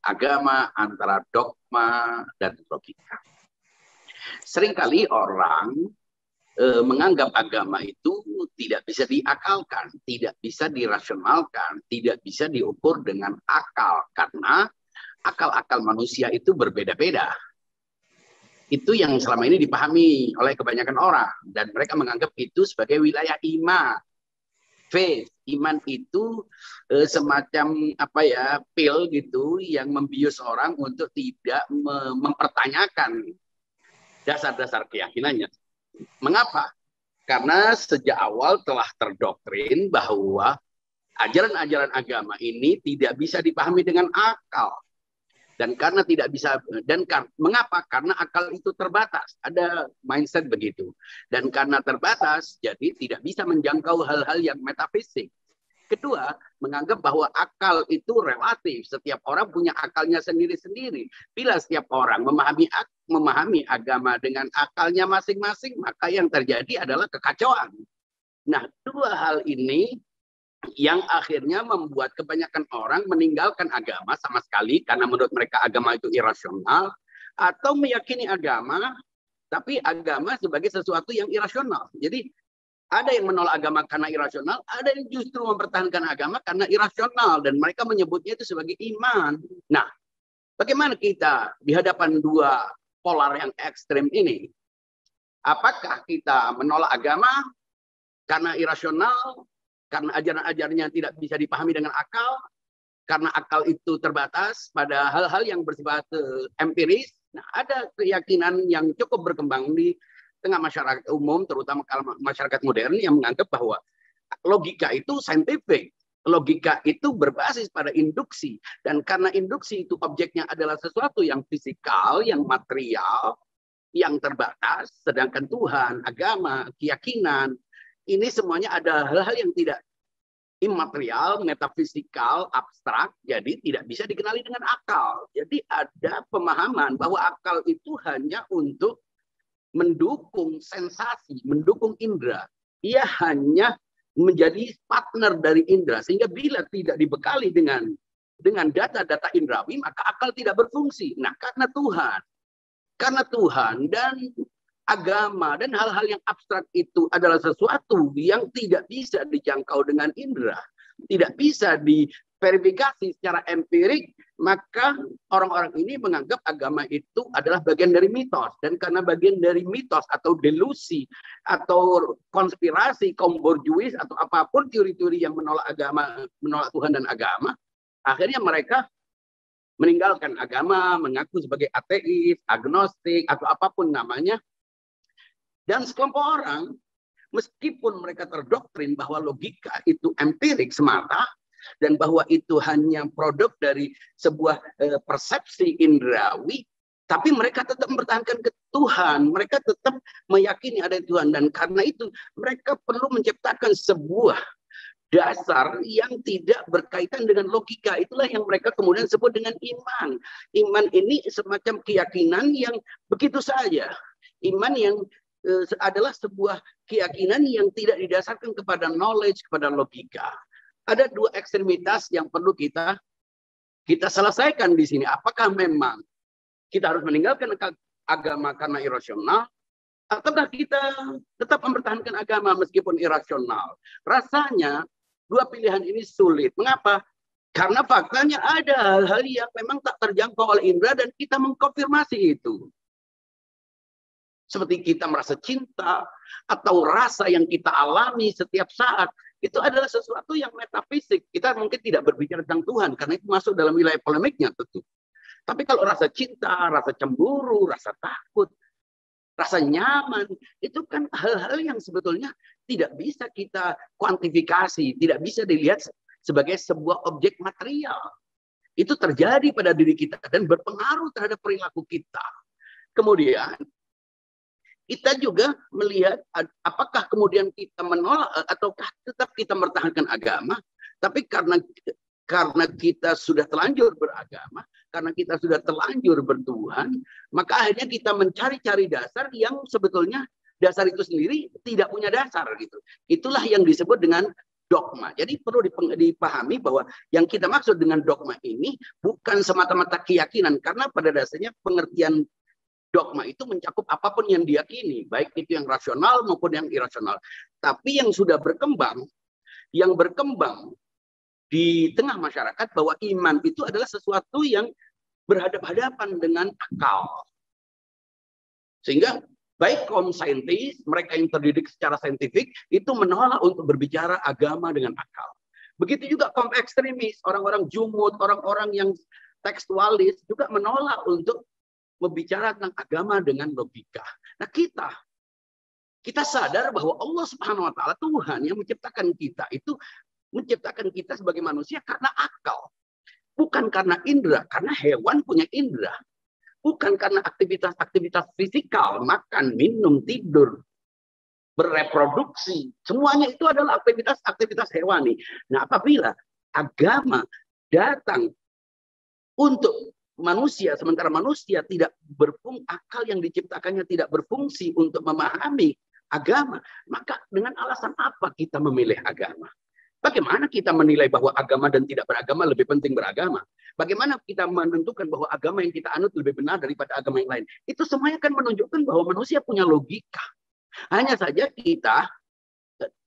agama, antara dogma dan logika. Seringkali orang menganggap agama itu tidak bisa diakalkan, tidak bisa dirasionalkan, tidak bisa diukur dengan akal, karena akal-akal manusia itu berbeda-beda. Itu yang selama ini dipahami oleh kebanyakan orang, dan mereka menganggap itu sebagai wilayah iman. Faith, iman itu semacam pil gitu yang membius orang untuk tidak mempertanyakan dasar-dasar keyakinannya. Mengapa? Karena sejak awal telah terdoktrin bahwa ajaran-ajaran agama ini tidak bisa dipahami dengan akal. Dan karena tidak bisa, mengapa? Karena akal itu terbatas. Ada mindset begitu. Dan karena terbatas, jadi tidak bisa menjangkau hal-hal yang metafisik. Kedua, menganggap bahwa akal itu relatif. Setiap orang punya akalnya sendiri-sendiri. Bila setiap orang memahami agama dengan akalnya masing-masing, maka yang terjadi adalah kekacauan. Nah, dua hal ini yang akhirnya membuat kebanyakan orang meninggalkan agama sama sekali karena menurut mereka agama itu irasional, atau meyakini agama, tapi agama sebagai sesuatu yang irasional. Jadi ada yang menolak agama karena irasional, ada yang justru mempertahankan agama karena irasional, dan mereka menyebutnya itu sebagai iman. Nah, bagaimana kita di hadapan dua polar yang ekstrim ini? Apakah kita menolak agama karena irasional, karena ajaran-ajarannya tidak bisa dipahami dengan akal, karena akal itu terbatas pada hal-hal yang bersifat empiris? Nah, ada keyakinan yang cukup berkembang di tengah masyarakat umum, terutama kalau masyarakat modern, yang menganggap bahwa logika itu scientific. Logika itu berbasis pada induksi. Dan karena induksi itu objeknya adalah sesuatu yang fisikal, yang material, yang terbatas, sedangkan Tuhan, agama, keyakinan, ini semuanya ada hal-hal yang tidak imaterial, metafisikal, abstrak, jadi tidak bisa dikenali dengan akal. Jadi ada pemahaman bahwa akal itu hanya untuk mendukung sensasi, mendukung indera. Ia hanya menjadi partner dari indera, sehingga bila tidak dibekali dengan data-data indrawi, maka akal tidak berfungsi. Nah, karena Tuhan dan agama dan hal-hal yang abstrak itu adalah sesuatu yang tidak bisa dijangkau dengan indera, tidak bisa diverifikasi secara empirik, maka orang-orang ini menganggap agama itu adalah bagian dari mitos. Dan karena bagian dari mitos atau delusi atau konspirasi kaum borjuis atau apapun teori-teori yang menolak agama, menolak Tuhan dan agama, akhirnya mereka meninggalkan agama, mengaku sebagai ateis, agnostik, atau apapun namanya. Dan sekelompok orang, meskipun mereka terdoktrin bahwa logika itu empirik semata, dan bahwa itu hanya produk dari sebuah persepsi indrawi, tapi mereka tetap mempertahankan ke Tuhan. Mereka tetap meyakini ada Tuhan. Dan karena itu mereka perlu menciptakan sebuah dasar yang tidak berkaitan dengan logika. Itulah yang mereka kemudian sebut dengan iman. Iman ini semacam keyakinan yang begitu saja. Iman yang adalah sebuah keyakinan yang tidak didasarkan kepada knowledge, kepada logika. Ada dua ekstremitas yang perlu kita selesaikan di sini. Apakah memang kita harus meninggalkan agama karena irasional, ataukah kita tetap mempertahankan agama meskipun irasional? Rasanya dua pilihan ini sulit. Mengapa? Karena faktanya ada hal-hal yang memang tak terjangkau oleh indera dan kita mengkonfirmasi itu. Seperti kita merasa cinta atau rasa yang kita alami setiap saat, itu adalah sesuatu yang metafisik. Kita mungkin tidak berbicara tentang Tuhan karena itu masuk dalam wilayah polemiknya tentu. Tapi kalau rasa cinta, rasa cemburu, rasa takut, rasa nyaman, itu kan hal-hal yang sebetulnya tidak bisa kita kuantifikasi, tidak bisa dilihat sebagai sebuah objek material. Itu terjadi pada diri kita dan berpengaruh terhadap perilaku kita. Kemudian kita juga melihat apakah kemudian kita menolak ataukah tetap kita mempertahankan agama, tapi karena kita sudah terlanjur beragama, karena kita sudah terlanjur bertuhan, maka akhirnya kita mencari-cari dasar yang sebetulnya dasar itu sendiri tidak punya dasar gitu. Itulah yang disebut dengan dogma. Jadi perlu dipahami bahwa yang kita maksud dengan dogma ini bukan semata-mata keyakinan, karena pada dasarnya pengertian dogma itu mencakup apapun yang diyakini, baik itu yang rasional maupun yang irasional. Tapi yang sudah berkembang, di tengah masyarakat bahwa iman itu adalah sesuatu yang berhadapan-hadapan dengan akal. Sehingga baik kaum saintis, mereka yang terdidik secara saintifik, itu menolak untuk berbicara agama dengan akal. Begitu juga kaum ekstremis, orang-orang jumud, orang-orang yang tekstualis juga menolak untuk berbicara tentang agama dengan logika. Nah, kita sadar bahwa Allah Subhanahu wa taala, Tuhan yang menciptakan kita itu menciptakan kita sebagai manusia karena akal. Bukan karena indera, karena hewan punya indera. Bukan karena aktivitas-aktivitas fisikal, makan, minum, tidur, bereproduksi. Semuanya itu adalah aktivitas-aktivitas hewani. Nah, apabila agama datang untuk manusia, sementara manusia tidak akal yang diciptakannya tidak berfungsi untuk memahami agama, maka dengan alasan apa kita memilih agama? Bagaimana kita menilai bahwa agama dan tidak beragama lebih penting beragama? Bagaimana kita menentukan bahwa agama yang kita anut lebih benar daripada agama yang lain? Itu semuanya kan menunjukkan bahwa manusia punya logika. Hanya saja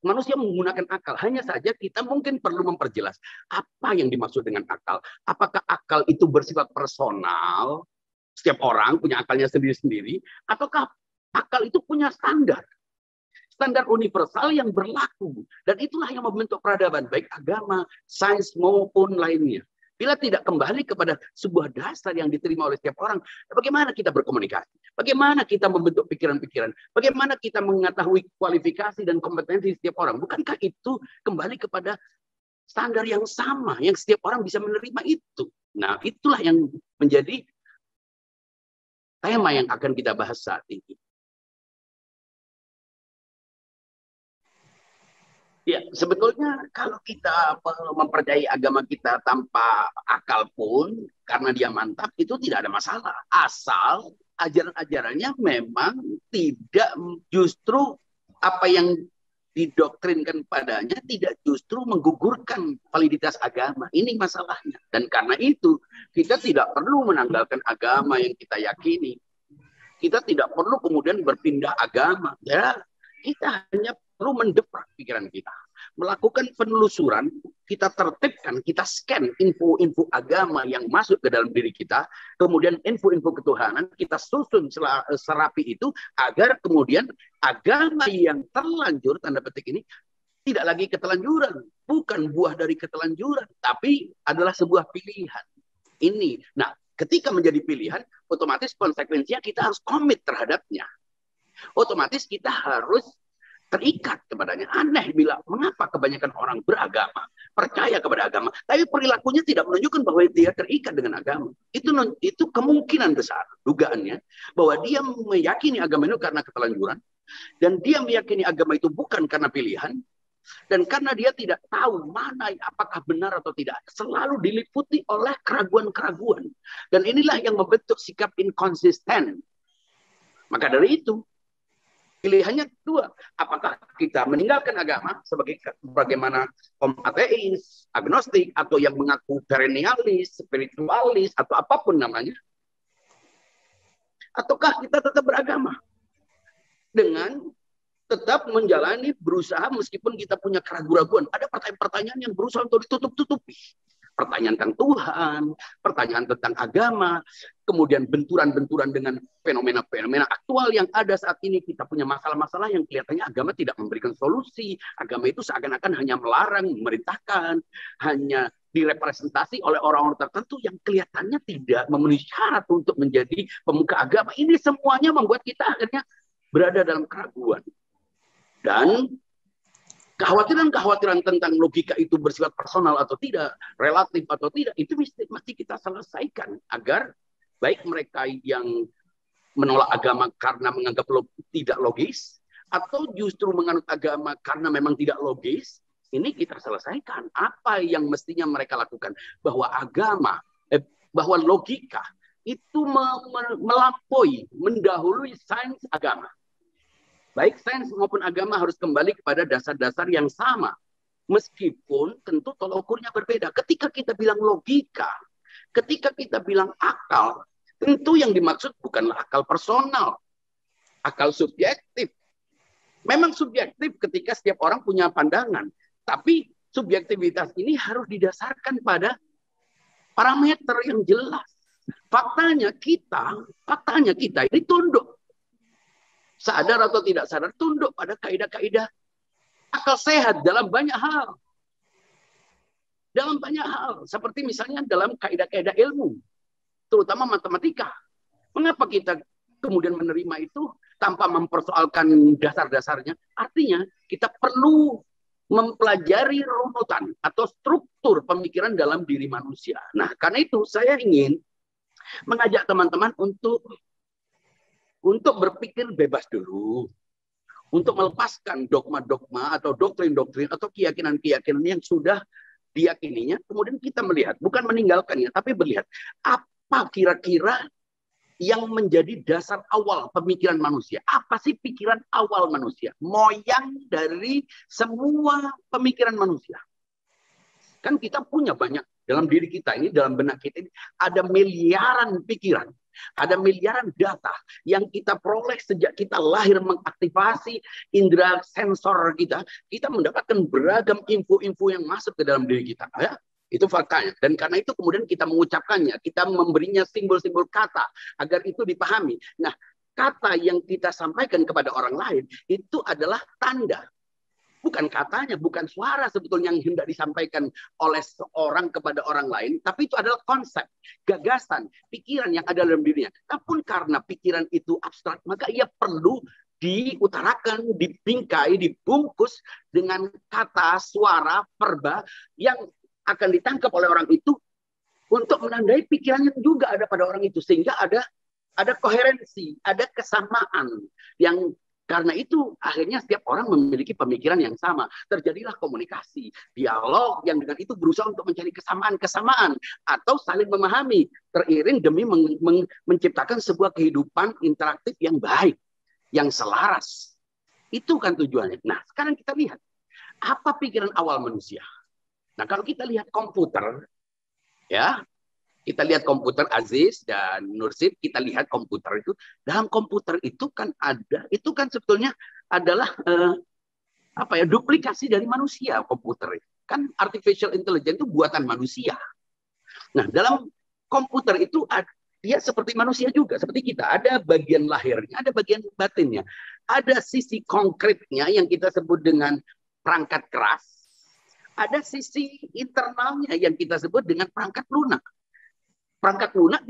manusia menggunakan akal. Hanya saja kita mungkin perlu memperjelas apa yang dimaksud dengan akal. Apakah akal itu bersifat personal, setiap orang punya akalnya sendiri-sendiri, ataukah akal itu punya standar universal yang berlaku, dan itulah yang membentuk peradaban, baik agama, sains maupun lainnya. Bila tidak kembali kepada sebuah dasar yang diterima oleh setiap orang, bagaimana kita berkomunikasi? Bagaimana kita membentuk pikiran-pikiran? Bagaimana kita mengetahui kualifikasi dan kompetensi setiap orang? Bukankah itu kembali kepada standar yang sama, yang setiap orang bisa menerima itu? Nah, itulah yang menjadi tema yang akan kita bahas saat ini. Ya, sebetulnya kalau kita mempercayai agama kita tanpa akal pun, karena dia mantap, itu tidak ada masalah. Asal ajaran-ajarannya memang tidak justru apa yang didoktrinkan padanya tidak justru menggugurkan validitas agama. Ini masalahnya. Dan karena itu, kita tidak perlu menanggalkan agama yang kita yakini. Kita tidak perlu kemudian berpindah agama. Ya, kita hanya perlu mendeprak pikiran kita, melakukan penelusuran, kita tertibkan, kita scan info-info agama yang masuk ke dalam diri kita, kemudian info-info ketuhanan, kita susun serapi itu, agar kemudian agama yang terlanjur, tanda petik ini, tidak lagi ketelanjuran, bukan buah dari ketelanjuran, tapi adalah sebuah pilihan. Ini, nah, ketika menjadi pilihan, otomatis konsekuensinya kita harus komit terhadapnya. Otomatis kita harus terikat kepadanya. Aneh bila mengapa kebanyakan orang beragama, percaya kepada agama, tapi perilakunya tidak menunjukkan bahwa dia terikat dengan agama. Itu kemungkinan besar, dugaannya, bahwa dia meyakini agama itu karena ketelanjuran, dan dia meyakini agama itu bukan karena pilihan, dan karena dia tidak tahu mana apakah benar atau tidak, selalu diliputi oleh keraguan-keraguan. Dan inilah yang membentuk sikap inkonsisten. Maka dari itu, pilihannya dua. Apakah kita meninggalkan agama sebagaimana kaum ateis, agnostik, atau yang mengaku perennialis, spiritualis, atau apapun namanya. Ataukah kita tetap beragama dengan tetap menjalani, berusaha meskipun kita punya keraguan-keraguan. Ada pertanyaan-pertanyaan yang berusaha untuk ditutup-tutupi. Pertanyaan tentang Tuhan, pertanyaan tentang agama, kemudian benturan-benturan dengan fenomena-fenomena aktual yang ada saat ini. Kita punya masalah-masalah yang kelihatannya agama tidak memberikan solusi. Agama itu seakan-akan hanya melarang, memerintahkan, hanya direpresentasi oleh orang-orang tertentu yang kelihatannya tidak memenuhi syarat untuk menjadi pemuka agama. Ini semuanya membuat kita akhirnya berada dalam keraguan. Dan kekhawatiran-kekhawatiran tentang logika itu bersifat personal atau tidak, relatif atau tidak, itu mesti kita selesaikan agar baik mereka yang menolak agama karena menganggap tidak logis, atau justru menganut agama karena memang tidak logis, ini kita selesaikan. Apa yang mestinya mereka lakukan? Bahwa bahwa logika itu melampaui, mendahului sains agama. Baik sains maupun agama harus kembali kepada dasar-dasar yang sama. Meskipun tentu tolak ukurnya berbeda. Ketika kita bilang logika, ketika kita bilang akal, tentu yang dimaksud bukanlah akal personal, akal subjektif. Memang subjektif ketika setiap orang punya pandangan, tapi subjektivitas ini harus didasarkan pada parameter yang jelas. Faktanya kita ini tunduk. Sadar atau tidak sadar, tunduk pada kaidah-kaidah akal sehat dalam banyak hal. Dalam banyak hal. Seperti misalnya dalam kaidah-kaidah ilmu. Terutama matematika. Mengapa kita kemudian menerima itu tanpa mempersoalkan dasar-dasarnya? Artinya kita perlu mempelajari runutan atau struktur pemikiran dalam diri manusia. Nah, karena itu saya ingin mengajak teman-teman untuk berpikir bebas dulu. Untuk melepaskan dogma-dogma atau doktrin-doktrin atau keyakinan-keyakinan yang sudah diyakininya, kemudian kita melihat, bukan meninggalkannya, tapi melihat apa kira-kira yang menjadi dasar awal pemikiran manusia. Apa sih pikiran awal manusia? Moyang dari semua pemikiran manusia. Kan kita punya banyak dalam diri kita ini, dalam benak kita ini, ada miliaran pikiran. Ada miliaran data yang kita peroleh sejak kita lahir, mengaktifasi indera sensor kita. Kita mendapatkan beragam info-info yang masuk ke dalam diri kita. Ya? Itu faktanya. Dan karena itu kemudian kita mengucapkannya. Kita memberinya simbol-simbol kata agar itu dipahami. Nah, kata yang kita sampaikan kepada orang lain itu adalah tanda. Bukan katanya, bukan suara sebetulnya yang hendak disampaikan oleh seorang kepada orang lain, tapi itu adalah konsep, gagasan, pikiran yang ada dalam dirinya. Namun karena pikiran itu abstrak, maka ia perlu diutarakan, dibingkai, dibungkus dengan kata, suara, verba yang akan ditangkap oleh orang itu untuk menandai pikiran yang juga ada pada orang itu. Sehingga ada koherensi, ada kesamaan yang karena itu akhirnya setiap orang memiliki pemikiran yang sama. Terjadilah komunikasi, dialog yang dengan itu berusaha untuk mencari kesamaan-kesamaan atau saling memahami, teriring demi menciptakan sebuah kehidupan interaktif yang baik, yang selaras. Itu kan tujuannya. Nah, sekarang kita lihat apa pikiran awal manusia. Nah, kalau kita lihat komputer, ya, kita lihat komputer Aziz dan Nursid, kita lihat komputer itu. Dalam komputer itu kan ada, itu kan sebetulnya adalah duplikasi dari manusia komputer. Kan artificial intelligence itu buatan manusia. Nah, dalam komputer itu dia seperti manusia juga, seperti kita. Ada bagian lahirnya, ada bagian batinnya. Ada sisi konkretnya yang kita sebut dengan perangkat keras. Ada sisi internalnya yang kita sebut dengan perangkat lunak. Perangkat lunak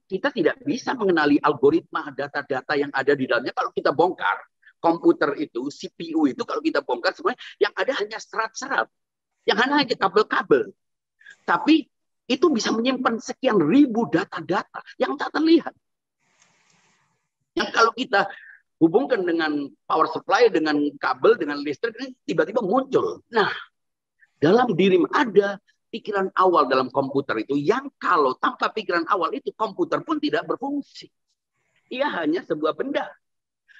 kita tidak bisa mengenali algoritma data-data yang ada di dalamnya. Kalau kita bongkar komputer itu, CPU itu, kalau kita bongkar semuanya, yang ada hanya serat-serat, yang hanya kabel-kabel. Tapi itu bisa menyimpan sekian ribu data-data yang tak terlihat. Yang kalau kita hubungkan dengan power supply, dengan kabel, dengan listrik, tiba-tiba muncul. Nah, dalam diri ada pikiran awal dalam komputer itu yang kalau tanpa pikiran awal itu komputer pun tidak berfungsi. Ia hanya sebuah benda.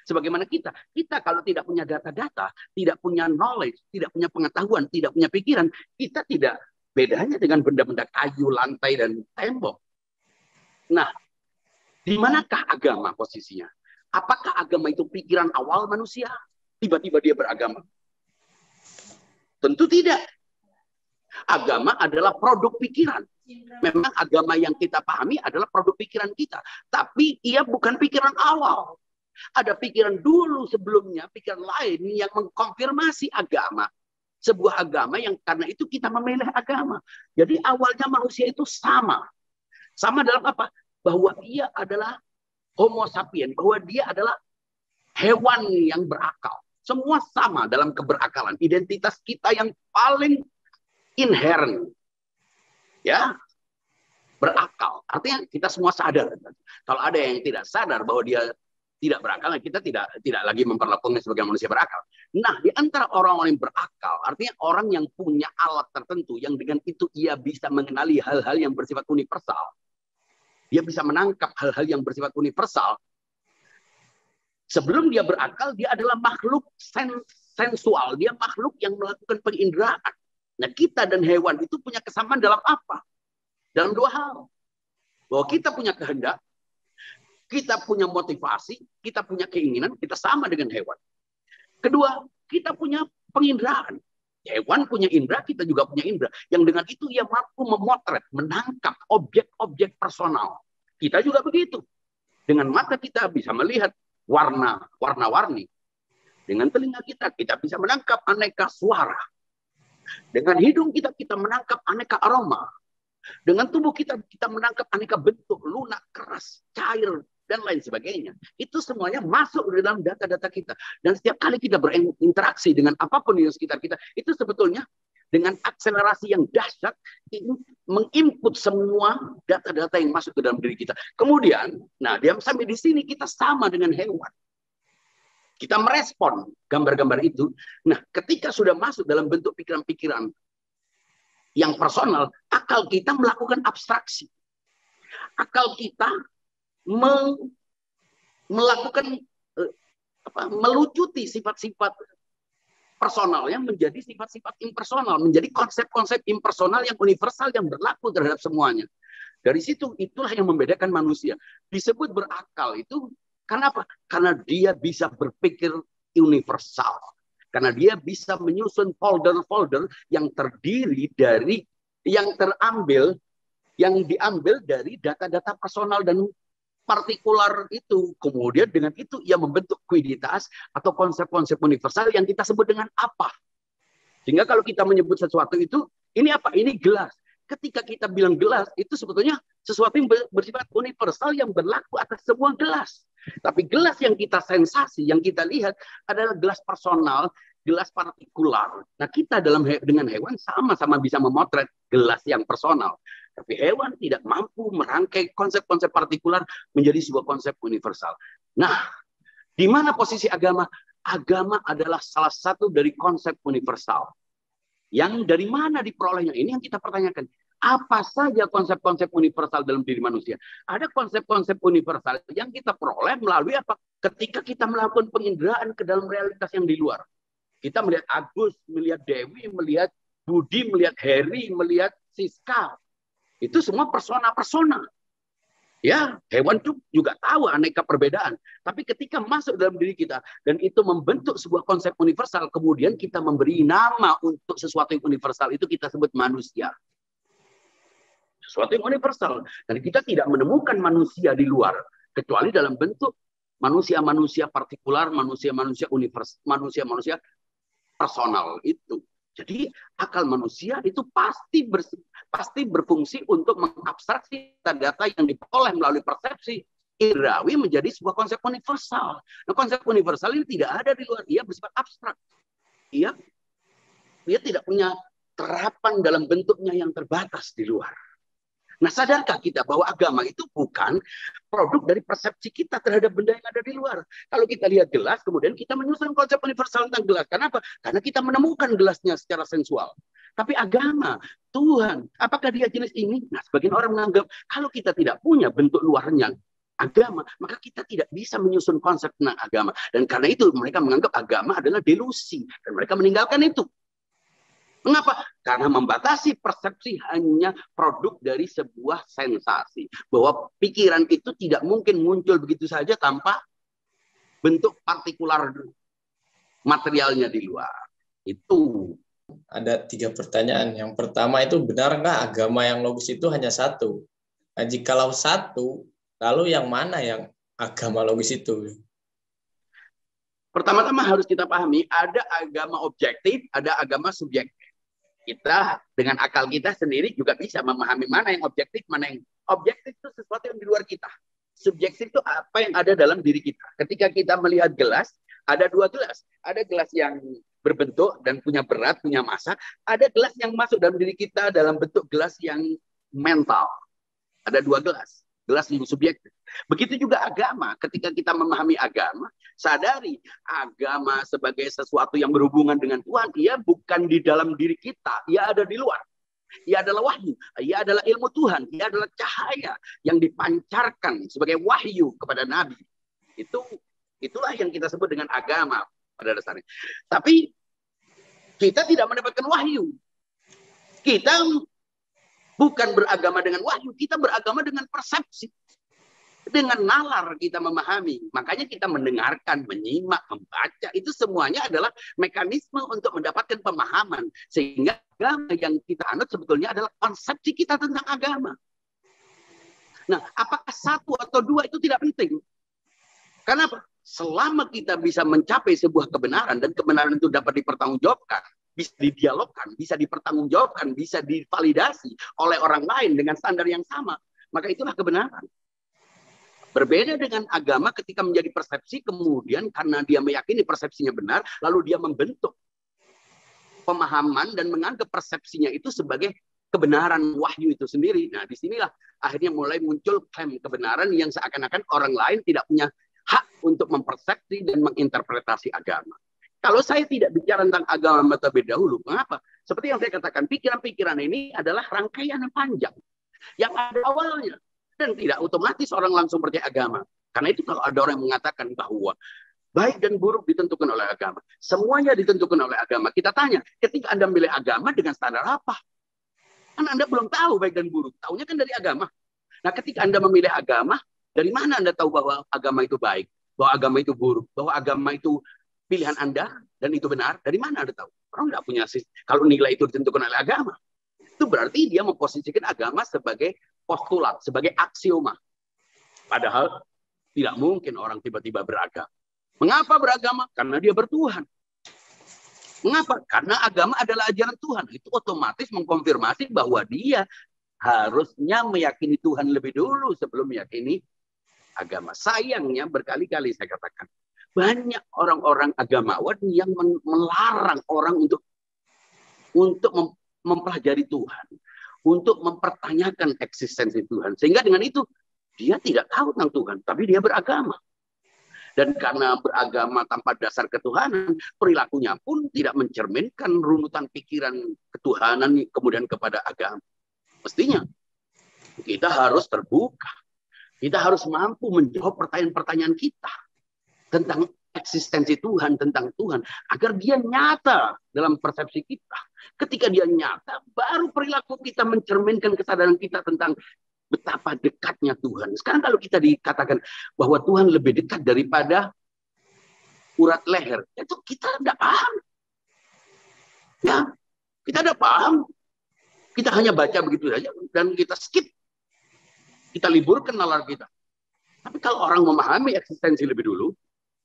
Sebagaimana kita kalau tidak punya data-data, tidak punya knowledge, tidak punya pengetahuan, tidak punya pikiran, kita tidak bedanya dengan benda-benda kayu, lantai, dan tembok. Nah, di manakah agama posisinya? Apakah agama itu pikiran awal manusia? Tiba-tiba dia beragama? Tentu tidak. Agama adalah produk pikiran. Memang agama yang kita pahami adalah produk pikiran kita. Tapi ia bukan pikiran awal. Ada pikiran dulu sebelumnya, pikiran lain yang mengkonfirmasi agama. Sebuah agama yang karena itu kita memilih agama. Jadi awalnya manusia itu sama. Sama dalam apa? Bahwa ia adalah Homo sapiens. Bahwa dia adalah hewan yang berakal. Semua sama dalam keberakalan. Identitas kita yang paling inherent, ya, berakal. Artinya kita semua sadar. Kalau ada yang tidak sadar bahwa dia tidak berakal, kita tidak lagi memperlakukannya sebagai manusia berakal. Nah, di antara orang-orang yang berakal, artinya orang yang punya alat tertentu, yang dengan itu ia bisa mengenali hal-hal yang bersifat universal. Dia bisa menangkap hal-hal yang bersifat universal. Sebelum dia berakal, dia adalah makhluk sensual. Dia makhluk yang melakukan penginderaan. Nah, kita dan hewan itu punya kesamaan dalam apa? Dalam dua hal. Bahwa kita punya kehendak, kita punya motivasi, kita punya keinginan, kita sama dengan hewan. Kedua, kita punya penginderaan. Hewan punya indera, kita juga punya indera. Yang dengan itu ia mampu memotret, menangkap objek-objek personal. Kita juga begitu. Dengan mata kita bisa melihat warna-warni. Dengan telinga kita bisa menangkap aneka suara. Dengan hidung kita menangkap aneka aroma. Dengan tubuh kita menangkap aneka bentuk, lunak, keras, cair, dan lain sebagainya. Itu semuanya masuk di dalam data-data kita. Dan setiap kali kita berinteraksi dengan apapun di sekitar kita, itu sebetulnya dengan akselerasi yang dahsyat, menginput semua data-data yang masuk ke dalam diri kita. Kemudian, nah sampai di sini kita sama dengan hewan. Kita merespon gambar-gambar itu. Nah, ketika sudah masuk dalam bentuk pikiran-pikiran yang personal, akal kita melakukan abstraksi. Akal kita melakukan melucuti sifat-sifat personalnya menjadi sifat-sifat impersonal, menjadi konsep-konsep impersonal yang universal yang berlaku terhadap semuanya. Dari situ itulah yang membedakan manusia. Disebut berakal itu karena apa? Karena dia bisa berpikir universal. Karena dia bisa menyusun folder-folder yang terdiri dari yang diambil dari data-data personal dan partikular itu. Kemudian dengan itu ia membentuk kuiditas atau konsep-konsep universal yang kita sebut dengan apa. Sehingga kalau kita menyebut sesuatu itu, ini apa? Ini gelas. Ketika kita bilang gelas, itu sebetulnya sesuatu yang bersifat universal yang berlaku atas semua gelas. Tapi gelas yang kita sensasi, yang kita lihat adalah gelas personal, gelas partikular. Nah, kita dengan hewan sama-sama bisa memotret gelas yang personal. Tapi hewan tidak mampu merangkai konsep-konsep partikular menjadi sebuah konsep universal. Nah, di mana posisi agama? Agama adalah salah satu dari konsep universal. Yang dari mana diperolehnya? Ini yang kita pertanyakan. Apa saja konsep-konsep universal dalam diri manusia? Ada konsep-konsep universal yang kita peroleh melalui apa? Ketika kita melakukan penginderaan ke dalam realitas yang di luar. Kita melihat Agus, melihat Dewi, melihat Budi, melihat Heri, melihat Siska. Itu semua persona-persona. Ya, hewan itu juga tahu aneka perbedaan. Tapi ketika masuk dalam diri kita dan itu membentuk sebuah konsep universal, kemudian kita memberi nama untuk sesuatu yang universal, itu kita sebut manusia. Sesuatu yang universal. Dan kita tidak menemukan manusia di luar, kecuali dalam bentuk manusia-manusia partikular, manusia-manusia universal, manusia-manusia personal itu. Jadi akal manusia itu pasti berfungsi untuk mengabstraksi data yang diperoleh melalui persepsi indrawi menjadi sebuah konsep universal. Nah, konsep universal ini tidak ada di luar, ia bersifat abstrak. Ia tidak punya terapan dalam bentuknya yang terbatas di luar. Nah, sadarkah kita bahwa agama itu bukan produk dari persepsi kita terhadap benda yang ada di luar. Kalau kita lihat gelas, kemudian kita menyusun konsep universal tentang gelas. Kenapa? Karena kita menemukan gelasnya secara sensual. Tapi agama, Tuhan, apakah dia jenis ini? Nah, sebagian orang menganggap kalau kita tidak punya bentuk luarnya agama, maka kita tidak bisa menyusun konsep tentang agama. Dan karena itu mereka menganggap agama adalah delusi. Dan mereka meninggalkan itu. Mengapa? Karena membatasi persepsi hanya produk dari sebuah sensasi. Bahwa pikiran itu tidak mungkin muncul begitu saja tanpa bentuk partikular materialnya di luar. Itu. Ada 3 pertanyaan. Yang pertama itu, benarkah agama yang logis itu hanya satu? Nah, jikalau satu, lalu yang mana yang agama logis itu? Pertama-tama harus kita pahami, ada agama objektif, ada agama subjektif. Kita dengan akal kita sendiri juga bisa memahami mana yang objektif, mana yang objektif itu sesuatu yang di luar kita. Subjektif itu apa yang ada dalam diri kita. Ketika kita melihat gelas, ada 2 gelas. Ada gelas yang berbentuk dan punya berat, punya massa. Ada gelas yang masuk dalam diri kita dalam bentuk gelas yang mental. Ada 2 gelas. Gelas yang subjektif. Begitu juga agama. Ketika kita memahami agama, sadari agama sebagai sesuatu yang berhubungan dengan Tuhan, ia bukan di dalam diri kita, ia ada di luar. Ia adalah wahyu, ia adalah ilmu Tuhan, ia adalah cahaya yang dipancarkan sebagai wahyu kepada Nabi. Itulah yang kita sebut dengan agama pada dasarnya. Tapi kita tidak mendapatkan wahyu. Kita bukan beragama dengan wahyu, kita beragama dengan persepsi. Dengan nalar kita memahami. Makanya kita mendengarkan, menyimak, membaca. Itu semuanya adalah mekanisme untuk mendapatkan pemahaman. Sehingga agama yang kita anut sebetulnya adalah konsepsi kita tentang agama. Nah, apakah satu atau dua itu tidak penting? Karena selama kita bisa mencapai sebuah kebenaran, dan kebenaran itu dapat dipertanggungjawabkan, bisa didialogkan, bisa dipertanggungjawabkan, bisa divalidasi oleh orang lain dengan standar yang sama, maka itulah kebenaran. Berbeda dengan agama ketika menjadi persepsi, kemudian karena dia meyakini persepsinya benar, lalu dia membentuk pemahaman dan menganggap persepsinya itu sebagai kebenaran wahyu itu sendiri. Nah, disinilah akhirnya mulai muncul klaim kebenaran yang seakan-akan orang lain tidak punya hak untuk mempersepsi dan menginterpretasi agama. Kalau saya tidak bicara tentang agama terlebih dahulu, mengapa? Seperti yang saya katakan, pikiran-pikiran ini adalah rangkaian yang panjang, yang ada awalnya. Dan tidak otomatis orang langsung percaya agama. Karena itu kalau ada orang yang mengatakan bahwa baik dan buruk ditentukan oleh agama, semuanya ditentukan oleh agama. Kita tanya, ketika Anda memilih agama dengan standar apa? Kan Anda belum tahu baik dan buruk. Taunya kan dari agama. Nah, ketika Anda memilih agama, dari mana Anda tahu bahwa agama itu baik? Bahwa agama itu buruk? Bahwa agama itu pilihan Anda dan itu benar? Dari mana Anda tahu? Orang tidak punya sistem. Kalau nilai itu ditentukan oleh agama, itu berarti dia memposisikan agama sebagai postulat, sebagai aksioma. Padahal tidak mungkin orang tiba-tiba beragama. Mengapa beragama? Karena dia bertuhan. Mengapa? Karena agama adalah ajaran Tuhan. Itu otomatis mengkonfirmasi bahwa dia harusnya meyakini Tuhan lebih dulu sebelum meyakini agama. Sayangnya berkali-kali saya katakan, banyak orang-orang agamawan yang melarang orang untuk mempelajari Tuhan, untuk mempertanyakan eksistensi Tuhan. Sehingga dengan itu, dia tidak tahu tentang Tuhan, tapi dia beragama. Dan karena beragama tanpa dasar ketuhanan, perilakunya pun tidak mencerminkan runutan pikiran ketuhanan kemudian kepada agama. Mestinya, kita harus terbuka. Kita harus mampu menjawab pertanyaan-pertanyaan kita tentang eksistensi Tuhan, tentang Tuhan, agar dia nyata dalam persepsi kita. Ketika dia nyata, baru perilaku kita mencerminkan kesadaran kita tentang betapa dekatnya Tuhan. Sekarang kalau kita dikatakan bahwa Tuhan lebih dekat daripada urat leher, itu kita tidak paham. Ya, kita tidak paham. Kita hanya baca begitu saja dan kita skip. Kita liburkan nalar kita. Tapi kalau orang memahami eksistensi lebih dulu,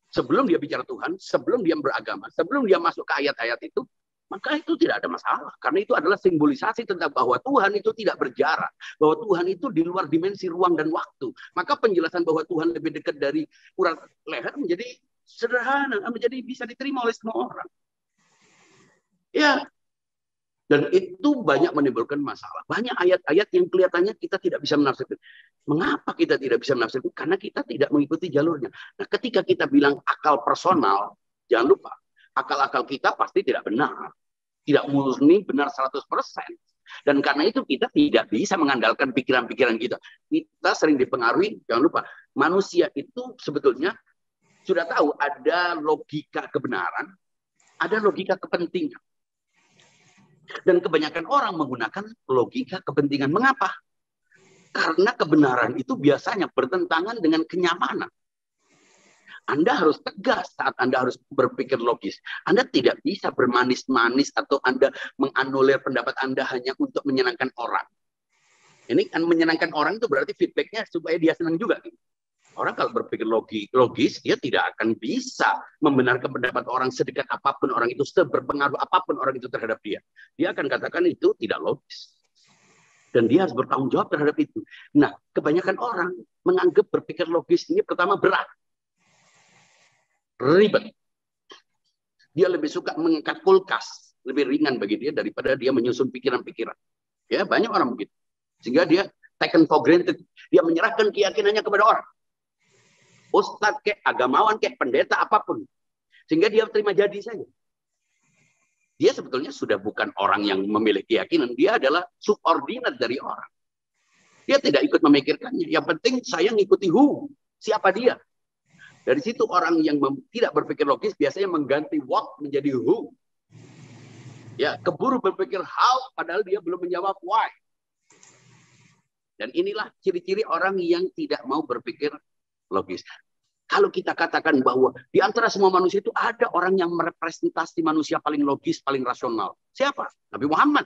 sebelum dia bicara Tuhan, sebelum dia beragama, sebelum dia masuk ke ayat-ayat itu, maka itu tidak ada masalah. Karena itu adalah simbolisasi tentang bahwa Tuhan itu tidak berjarak. Bahwa Tuhan itu di luar dimensi ruang dan waktu. Maka penjelasan bahwa Tuhan lebih dekat dari urat leher menjadi sederhana, menjadi bisa diterima oleh semua orang. Ya. Dan itu banyak menimbulkan masalah. Banyak ayat-ayat yang kelihatannya kita tidak bisa menafsirkan. Mengapa kita tidak bisa menafsirkan? Karena kita tidak mengikuti jalurnya. Nah, ketika kita bilang akal personal, jangan lupa, akal-akal kita pasti tidak benar. Tidak murni benar 100%. Dan karena itu kita tidak bisa mengandalkan pikiran-pikiran kita. Kita sering dipengaruhi, jangan lupa, manusia itu sebetulnya sudah tahu ada logika kebenaran, ada logika kepentingan. Dan kebanyakan orang menggunakan logika kepentingan. Mengapa? Karena kebenaran itu biasanya bertentangan dengan kenyamanan. Anda harus tegas saat Anda harus berpikir logis. Anda tidak bisa bermanis-manis atau Anda menganulir pendapat Anda hanya untuk menyenangkan orang. Ini kan menyenangkan orang itu berarti feedbacknya supaya dia senang juga. Orang kalau berpikir logis, dia tidak akan bisa membenarkan pendapat orang sedekat apapun orang itu, seberpengaruh apapun orang itu terhadap dia. Dia akan katakan itu tidak logis. Dan dia harus bertanggung jawab terhadap itu. Nah, kebanyakan orang menganggap berpikir logis ini pertama berat. Ribet. Dia lebih suka mengangkat kulkas. Lebih ringan bagi dia daripada dia menyusun pikiran-pikiran. Ya, banyak orang begitu. Sehingga dia taken for granted. Dia menyerahkan keyakinannya kepada orang. Ustadz kayak agamawan kayak pendeta apapun, sehingga dia terima jadi saja. Dia sebetulnya sudah bukan orang yang memilih keyakinan, dia adalah subordinat dari orang. Dia tidak ikut memikirkannya. Yang penting saya ngikuti siapa dia. Dari situ orang yang tidak berpikir logis biasanya mengganti what menjadi who. Ya, keburu berpikir how, padahal dia belum menjawab why. Dan inilah ciri-ciri orang yang tidak mau berpikir logis. Kalau kita katakan bahwa di antara semua manusia itu ada orang yang merepresentasi manusia paling logis, paling rasional. Siapa? Nabi Muhammad.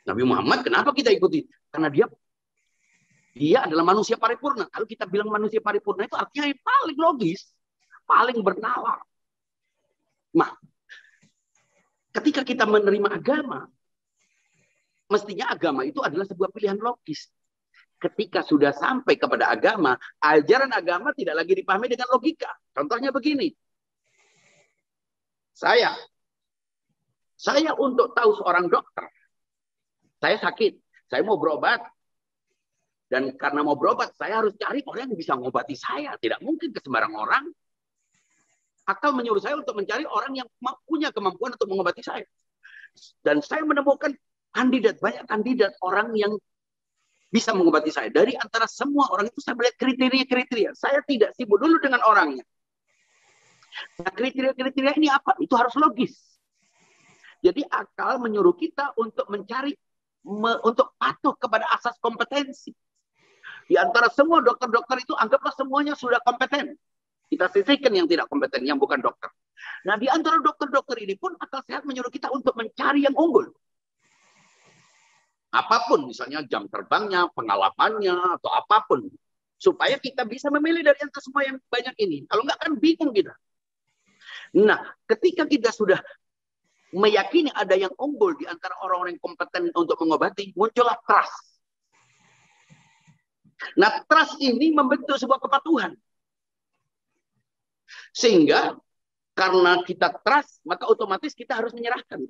Nabi Muhammad kenapa kita ikuti? Karena dia adalah manusia paripurna. Kalau kita bilang manusia paripurna itu artinya yang paling logis, paling bernalar. Nah, ketika kita menerima agama, mestinya agama itu adalah sebuah pilihan logis. Ketika sudah sampai kepada agama, ajaran agama tidak lagi dipahami dengan logika. Contohnya begini. Saya untuk tahu seorang dokter, saya sakit, saya mau berobat. Dan karena mau berobat, saya harus cari orang yang bisa mengobati saya. Tidak mungkin ke sembarang orang. Akal menyuruh saya untuk mencari orang yang punya kemampuan untuk mengobati saya. Dan saya menemukan banyak kandidat orang yang bisa mengobati saya. Dari antara semua orang itu saya melihat kriteria-kriteria. Saya tidak sibuk dulu dengan orangnya. Nah, kriteria-kriteria ini apa? Itu harus logis. Jadi akal menyuruh kita untuk mencari, untuk patuh kepada asas kompetensi. Di antara semua dokter-dokter itu anggaplah semuanya sudah kompeten. Kita sisihkan yang tidak kompeten, yang bukan dokter. Nah, di antara dokter-dokter ini pun akal sehat menyuruh kita untuk mencari yang unggul. Apapun, misalnya jam terbangnya, pengalamannya, atau apapun. Supaya kita bisa memilih dari antara semua yang banyak ini. Kalau enggak kan bingung kita. Nah, ketika kita sudah meyakini ada yang unggul di antara orang-orang yang kompeten untuk mengobati, muncullah trust. Nah, trust ini membentuk sebuah kepatuhan. Sehingga karena kita trust, maka otomatis kita harus menyerahkan.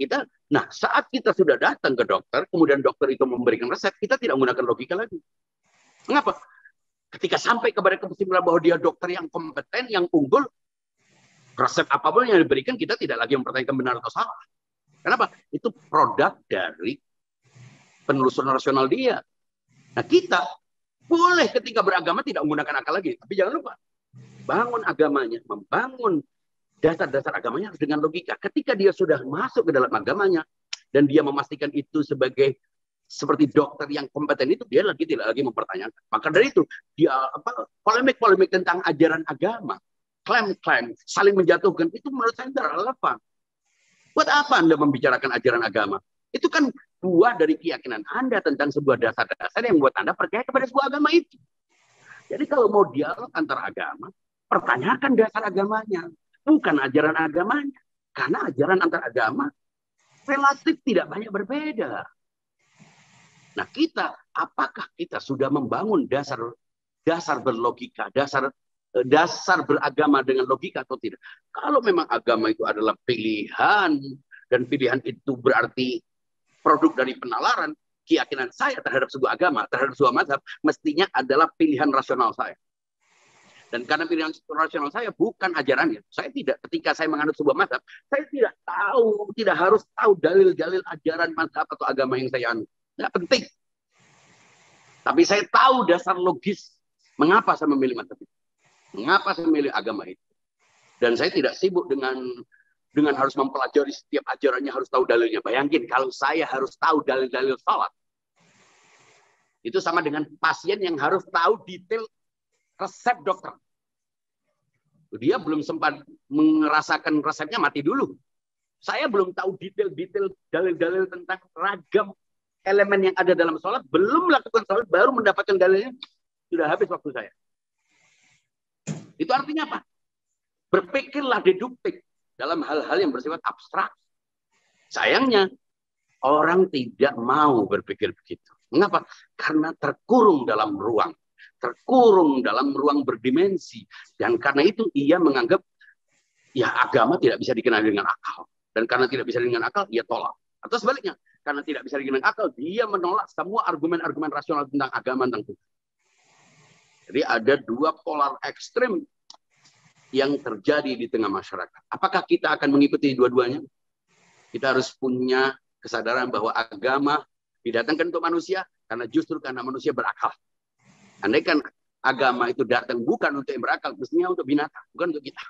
Nah, saat kita sudah datang ke dokter, kemudian dokter itu memberikan resep, kita tidak menggunakan logika lagi. Mengapa? Ketika sampai kepada kesimpulan bahwa dia dokter yang kompeten, yang unggul, resep apapun yang diberikan, kita tidak lagi mempertanyakan benar atau salah. Kenapa? Itu produk dari penelusuran rasional dia. Nah, kita boleh ketika beragama tidak menggunakan akal lagi. Tapi jangan lupa, bangun agamanya, membangun dasar-dasar agamanya harus dengan logika. Ketika dia sudah masuk ke dalam agamanya dan dia memastikan itu sebagai seperti dokter yang kompeten itu, dia tidak lagi mempertanyakan. Maka dari itu dia polemik-polemik tentang ajaran agama, klaim-klaim, saling menjatuhkan, itu menurut saya tidak relevan. Buat apa Anda membicarakan ajaran agama? Itu kan buah dari keyakinan Anda tentang sebuah dasar-dasar yang membuat Anda percaya kepada sebuah agama itu. Jadi kalau mau dialog antar agama, pertanyakan dasar agamanya. Bukan ajaran agamanya. Karena ajaran antar agama relatif tidak banyak berbeda. Nah, apakah kita sudah membangun dasar berlogika, dasar beragama dengan logika atau tidak? Kalau memang agama itu adalah pilihan, dan pilihan itu berarti produk dari penalaran, keyakinan saya terhadap sebuah agama, terhadap sebuah mazhab, mestinya adalah pilihan rasional saya. Dan karena pilihan rasional saya bukan ajarannya. Saya tidak, ketika saya menganut sebuah mazhab, saya tidak harus tahu dalil-dalil ajaran mazhab atau agama yang saya anut. Nggak penting. Tapi saya tahu dasar logis mengapa saya memilih mazhab itu. Mengapa saya memilih agama itu. Dan saya tidak sibuk dengan harus mempelajari setiap ajarannya, harus tahu dalilnya. Bayangin kalau saya harus tahu dalil-dalil salat. Itu sama dengan pasien yang harus tahu detail resep dokter. Dia belum sempat merasakan resepnya, mati dulu. Saya belum tahu detail-detail dalil-dalil tentang ragam elemen yang ada dalam sholat, belum melakukan sholat, baru mendapatkan dalilnya, sudah habis waktu saya. Itu artinya apa? Berpikirlah deduktif dalam hal-hal yang bersifat abstrak. Sayangnya, orang tidak mau berpikir begitu. Mengapa? Karena terkurung dalam ruang. Terkurung dalam ruang berdimensi. Dan karena itu ia menganggap ya agama tidak bisa dikenali dengan akal. Dan karena tidak bisa dengan akal, ia tolak. Atau sebaliknya, karena tidak bisa dengan akal, dia menolak semua argumen-argumen rasional tentang agama dan Tuhan. Jadi ada dua polar ekstrim yang terjadi di tengah masyarakat. Apakah kita akan mengikuti dua-duanya? Kita harus punya kesadaran bahwa agama didatangkan untuk manusia, karena manusia berakal. Andaikan agama itu datang bukan untuk yang berakal, mestinya untuk binatang, bukan untuk kita.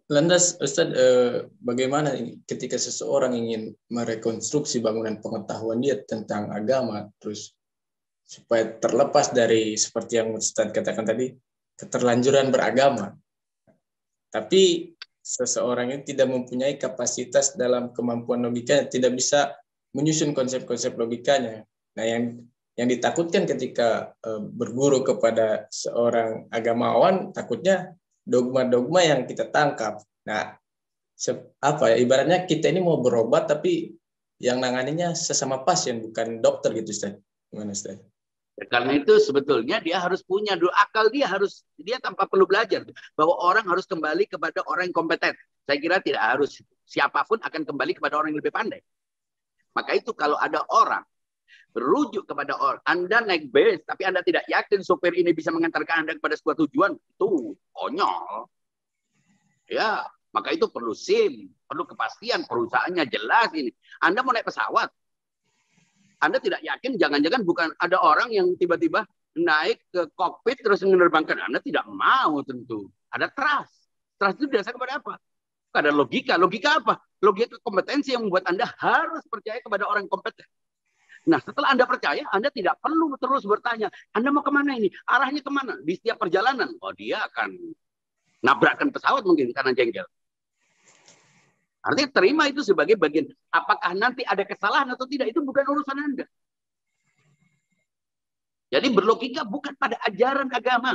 Lantas, Ustadz, bagaimana ketika seseorang ingin merekonstruksi bangunan pengetahuan dia tentang agama, terus supaya terlepas dari seperti yang Ustadz katakan tadi, keterlanjuran beragama, tapi seseorang itu tidak mempunyai kapasitas dalam kemampuan logikanya, tidak bisa menyusun konsep-konsep logikanya. Nah, yang ditakutkan ketika berguru kepada seorang agamawan, takutnya dogma-dogma yang kita tangkap. Nah, ibaratnya kita ini mau berobat tapi yang nanganinya sesama pasien, bukan dokter gitu, Ustaz. Gimana, Ustaz? Karena itu sebetulnya dia harus punya dulu akal, dia tanpa perlu belajar bahwa orang harus kembali kepada orang yang kompeten. Saya kira tidak harus, siapapun akan kembali kepada orang yang lebih pandai. Maka itu kalau ada orang berujuk kepada orang, Anda naik bus, tapi Anda tidak yakin sopir ini bisa mengantarkan Anda kepada sebuah tujuan, itu konyol. Ya, maka itu perlu SIM, perlu kepastian perusahaannya jelas ini. Anda mau naik pesawat, Anda tidak yakin, jangan-jangan bukan ada orang yang tiba-tiba naik ke kokpit terus menerbangkan. Anda tidak mau tentu. Ada trust. Trust itu dasar kepada apa? Ada logika. Logika apa? Logika kompetensi yang membuat Anda harus percaya kepada orang kompeten. Nah, setelah Anda percaya, Anda tidak perlu terus bertanya, Anda mau kemana ini? Arahnya kemana? Di setiap perjalanan. Oh, dia akan nabrakkan pesawat mungkin karena jengkel. Artinya terima itu sebagai bagian. Apakah nanti ada kesalahan atau tidak, itu bukan urusan Anda. Jadi berlogika bukan pada ajaran agama.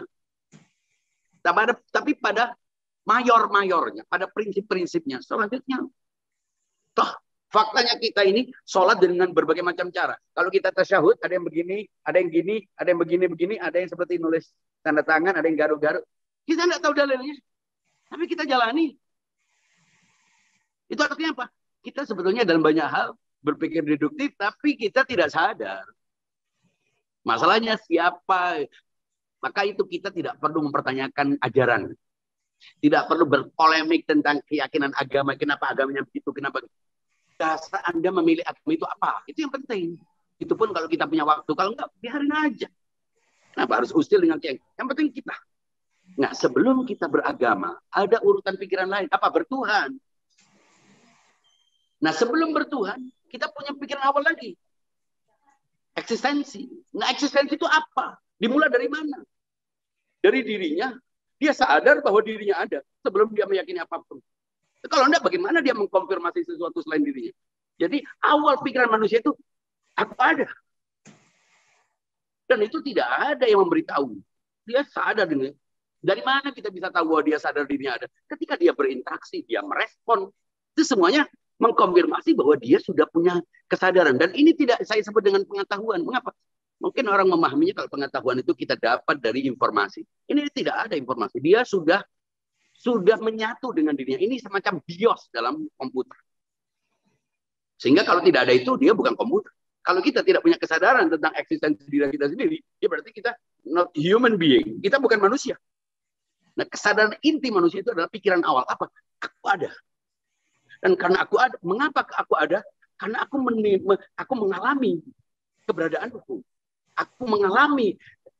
Tapi pada mayor-mayornya, pada prinsip-prinsipnya. Selanjutnya, toh faktanya kita ini sholat dengan berbagai macam cara. Kalau kita tasyahud, ada yang begini, ada yang gini, ada yang begini-begini, ada yang seperti nulis tanda tangan, ada yang garuk-garuk. Kita nggak tahu dalilnya, tapi kita jalani. Itu artinya apa? Kita sebetulnya dalam banyak hal berpikir deduktif, tapi kita tidak sadar. Masalahnya siapa? Maka itu kita tidak perlu mempertanyakan ajaran. Tidak perlu berpolemik tentang keyakinan agama. Kenapa agamanya begitu, kenapa dasar Anda memilih agama itu apa? Itu yang penting. Itu pun kalau kita punya waktu. Kalau enggak, biarin aja. Kenapa harus usil dengan yang penting kita. Nah, sebelum kita beragama, ada urutan pikiran lain. Apa? Bertuhan. Nah, sebelum bertuhan, kita punya pikiran awal lagi. Eksistensi. Nah, eksistensi itu apa? Dimulai dari mana? Dari dirinya. Dia sadar bahwa dirinya ada sebelum dia meyakini apapun. Kalau enggak, bagaimana dia mengkonfirmasi sesuatu selain dirinya? Jadi awal pikiran manusia itu, aku ada. Dan itu tidak ada yang memberitahu. Dia sadar dengan. Dari mana kita bisa tahu bahwa dia sadar dirinya ada? Ketika dia berinteraksi, dia merespon. Itu semuanya mengkonfirmasi bahwa dia sudah punya kesadaran. Dan ini tidak saya sebut dengan pengetahuan. Mengapa? Mungkin orang memahaminya kalau pengetahuan itu kita dapat dari informasi. Ini tidak ada informasi. Dia sudah menyatu dengan dirinya. Ini semacam BIOS dalam komputer. Sehingga kalau tidak ada itu, dia bukan komputer. Kalau kita tidak punya kesadaran tentang eksistensi diri kita sendiri, ya berarti kita not human being. Kita bukan manusia. Nah, kesadaran inti manusia itu adalah pikiran awal. Apa? Aku ada. Dan karena aku ada, mengapa aku ada? Karena aku mengalami keberadaanku. Aku mengalami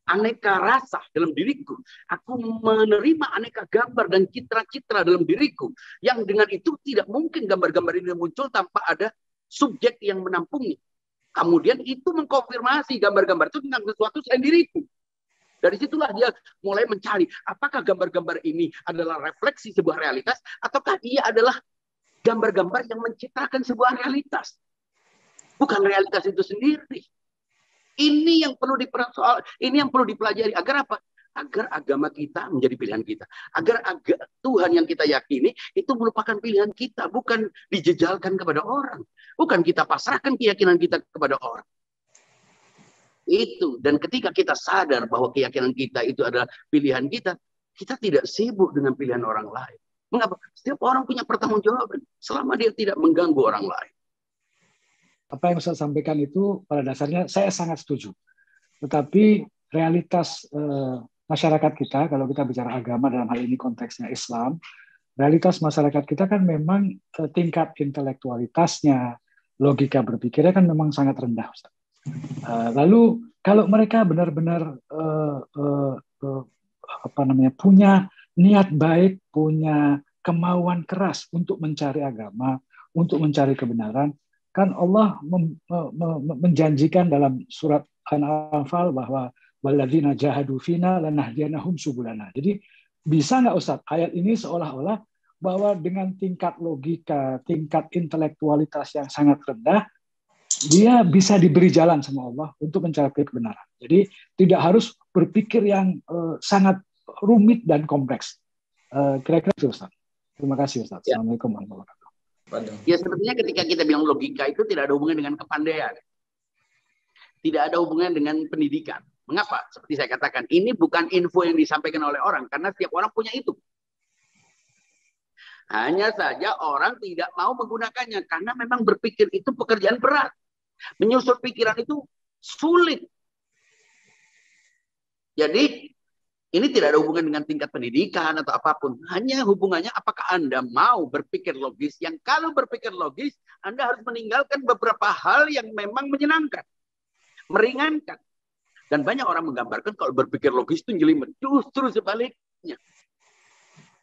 aneka rasa dalam diriku. Aku menerima aneka gambar dan citra-citra dalam diriku. Yang dengan itu tidak mungkin gambar-gambar ini muncul tanpa ada subjek yang menampungnya. Kemudian itu mengkonfirmasi gambar-gambar itu tentang sesuatu selain diriku. Dari situlah dia mulai mencari apakah gambar-gambar ini adalah refleksi sebuah realitas ataukah ia adalah gambar-gambar yang menciptakan sebuah realitas. Bukan realitas itu sendiri. Ini yang perlu dipelajari agar apa? Agar agama kita menjadi pilihan kita. Agar Tuhan yang kita yakini itu merupakan pilihan kita, bukan dijejalkan kepada orang. Bukan kita pasrahkan keyakinan kita kepada orang. Itu. Dan ketika kita sadar bahwa keyakinan kita itu adalah pilihan kita, kita tidak sibuk dengan pilihan orang lain. Mengapa? Setiap orang punya pertanggungjawaban selama dia tidak mengganggu orang lain. Apa yang saya sampaikan itu pada dasarnya saya sangat setuju. Tetapi realitas masyarakat kita, kalau kita bicara agama dalam hal ini konteksnya Islam, realitas masyarakat kita kan memang tingkat intelektualitasnya, logika berpikirnya kan memang sangat rendah, Ustaz. Lalu kalau mereka benar-benar punya niat baik, punya kemauan keras untuk mencari agama, untuk mencari kebenaran. Kan Allah menjanjikan dalam surat An-Anfal bahwa walladzina jahadu fina lanahdiyanahum subulana. Jadi bisa nggak Ustaz, ayat ini seolah-olah bahwa dengan tingkat logika, tingkat intelektualitas yang sangat rendah, dia bisa diberi jalan sama Allah untuk mencapai kebenaran. Jadi tidak harus berpikir yang sangat rumit dan kompleks. Kira-kira itu Ustaz. Terima kasih Ustaz. Ya. Assalamualaikum warahmatullahi wabarakatuh. Ya sebenarnya ketika kita bilang logika itu tidak ada hubungan dengan kepandaian. Tidak ada hubungan dengan pendidikan. Mengapa? Seperti saya katakan, ini bukan info yang disampaikan oleh orang, karena setiap orang punya itu. Hanya saja orang tidak mau menggunakannya, karena memang berpikir itu pekerjaan berat. Menyusun pikiran itu sulit. Jadi, ini tidak ada hubungan dengan tingkat pendidikan atau apapun. Hanya hubungannya apakah Anda mau berpikir logis. Yang kalau berpikir logis, Anda harus meninggalkan beberapa hal yang memang menyenangkan. Meringankan. Dan banyak orang menggambarkan kalau berpikir logis itu jelimet. Justru sebaliknya.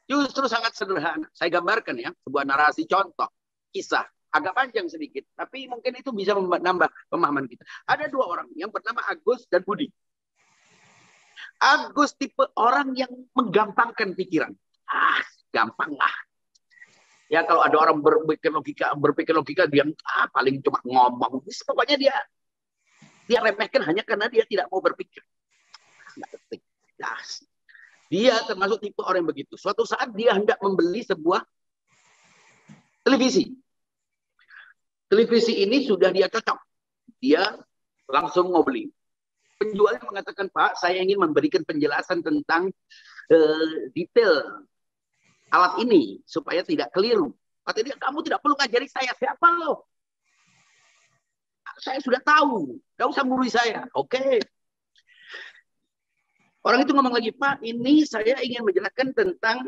Justru sangat sederhana. Saya gambarkan ya, sebuah narasi contoh. Kisah. Agak panjang sedikit. Tapi mungkin itu bisa menambah pemahaman kita. Ada dua orang. Yang bernama Agus dan Budi. Agus tipe orang yang menggampangkan pikiran. Gampang lah. Ya kalau ada orang berpikir logika dia paling cuma ngomong. Pokoknya dia remehkan hanya karena dia tidak mau berpikir. Nggak penting. Dia termasuk tipe orang yang begitu. Suatu saat dia hendak membeli sebuah televisi. Televisi ini sudah dia cocok. Dia langsung mau beli. Penjualnya mengatakan, Pak, saya ingin memberikan penjelasan tentang detail alat ini supaya tidak keliru. Kata dia, kamu tidak perlu ngajari saya. Siapa lo? Saya sudah tahu. Tidak usah ngurui saya. Oke. Orang itu ngomong lagi, Pak, ini saya ingin menjelaskan tentang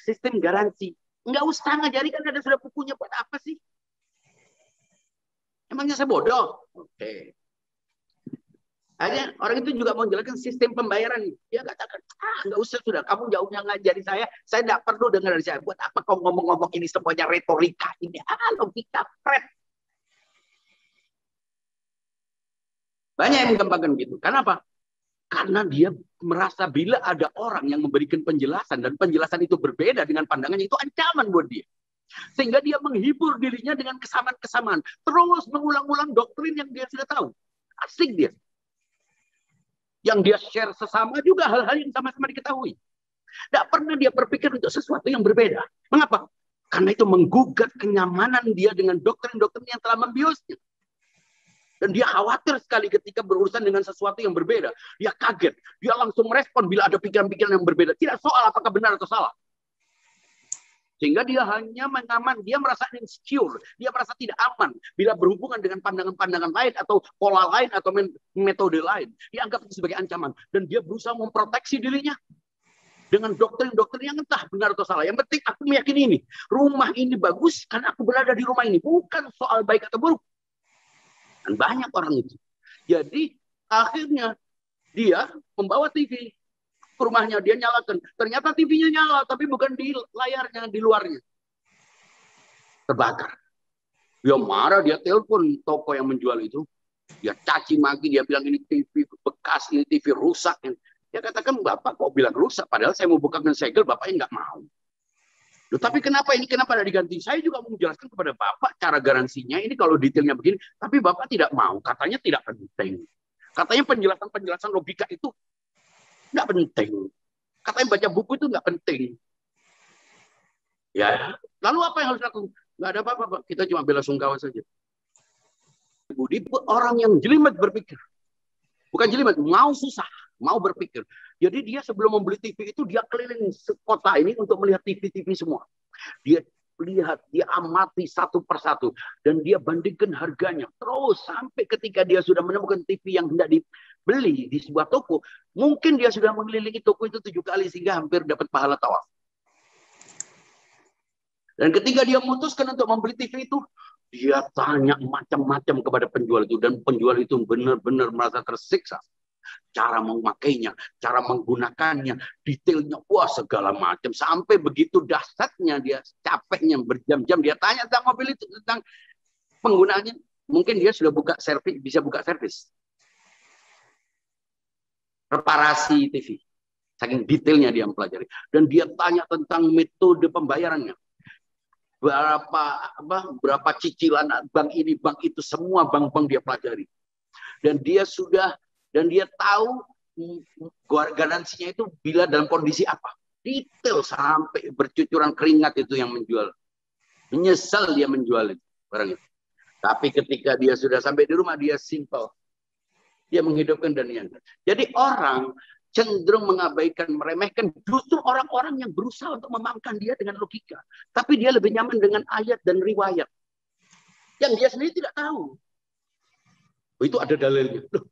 sistem garansi. Enggak usah ngajari, kan ada sudah bukunya. Buat apa sih? Emangnya saya bodoh? Oke. Hanya orang itu juga mau menjelaskan sistem pembayaran. Dia katakan, nggak usah sudah. Kamu jauhnya ngajari saya tidak perlu dengar dari saya. Buat apa kau ngomong-ngomong ini semuanya retorika? Ini logika pret. Banyak yang menggampangkan gitu. Kenapa? Karena dia merasa bila ada orang yang memberikan penjelasan dan penjelasan itu berbeda dengan pandangannya, itu ancaman buat dia. Sehingga dia menghibur dirinya dengan kesamaan-kesamaan. Terus mengulang-ulang doktrin yang dia sudah tahu. Asik dia. Yang dia share sesama juga hal-hal yang sama-sama diketahui. Tidak pernah dia berpikir untuk sesuatu yang berbeda. Mengapa? Karena itu menggugat kenyamanan dia dengan doktrin-doktrin yang telah membiusnya. Dan dia khawatir sekali ketika berurusan dengan sesuatu yang berbeda. Dia kaget. Dia langsung merespon bila ada pikiran-pikiran yang berbeda. Tidak soal apakah benar atau salah. Sehingga dia hanya mengaman, dia merasa insecure, dia merasa tidak aman bila berhubungan dengan pandangan-pandangan lain atau pola lain atau metode lain. Dia anggap itu sebagai ancaman. Dan dia berusaha memproteksi dirinya dengan doktrin-doktrin yang entah benar atau salah. Yang penting aku meyakini ini. Rumah ini bagus karena aku berada di rumah ini. Bukan soal baik atau buruk. Dan banyak orang itu. Jadi akhirnya dia membawa TV. Rumahnya dia nyalakan. Ternyata TV-nya nyala, tapi bukan di layarnya, di luarnya. Terbakar. Dia marah, dia telepon toko yang menjual itu. Dia caci maki, dia bilang ini TV bekas, ini TV rusak. Dia katakan, Bapak kok bilang rusak? Padahal saya mau bukakan segel, Bapaknya nggak mau. Loh, tapi kenapa ini? Kenapa ada diganti? Saya juga mau menjelaskan kepada Bapak cara garansinya. Ini kalau detailnya begini, tapi Bapak tidak mau. Katanya tidak penting. Katanya penjelasan-penjelasan logika itu nggak penting. Katanya baca buku itu nggak penting. Ya, lalu apa yang harus dilakukan? Nggak ada apa-apa, Pak. Kita cuma bela sungkawa saja. Budi orang yang jelimet berpikir. Bukan jelimet, mau susah, mau berpikir. Jadi dia sebelum membeli TV itu dia keliling kota ini untuk melihat TV-TV semua. Dia lihat, dia amati satu persatu dan dia bandingkan harganya. Terus sampai ketika dia sudah menemukan TV yang hendak dibeli di sebuah toko, mungkin dia sudah mengelilingi toko itu 7 kali sehingga hampir dapat pahala tawaf. Dan ketika dia memutuskan untuk membeli TV itu, dia tanya macam-macam kepada penjual itu dan penjual itu benar-benar merasa tersiksa. cara memakainya, cara menggunakannya, detailnya, wah segala macam. Sampai begitu dahsyatnya dia, capeknya berjam-jam dia tanya tentang mobil itu, tentang penggunaannya. Mungkin dia sudah buka servis, bisa buka servis. Reparasi TV. Saking detailnya dia mempelajari. Dan dia tanya tentang metode pembayarannya. Berapa cicilan bank ini, bank itu, semua bank-bank dia pelajari. Dan dia tahu garansinya itu bila dalam kondisi apa. Detail sampai bercucuran keringat itu yang menjual. Menyesal dia menjual itu, barang itu. Tapi ketika dia sudah sampai di rumah, dia simple. Dia menghidupkan dan yang. Jadi orang cenderung mengabaikan, meremehkan justru orang-orang yang berusaha untuk memahamkan dia dengan logika. Tapi dia lebih nyaman dengan ayat dan riwayat. Yang dia sendiri tidak tahu. Oh, itu ada dalilnya. Loh,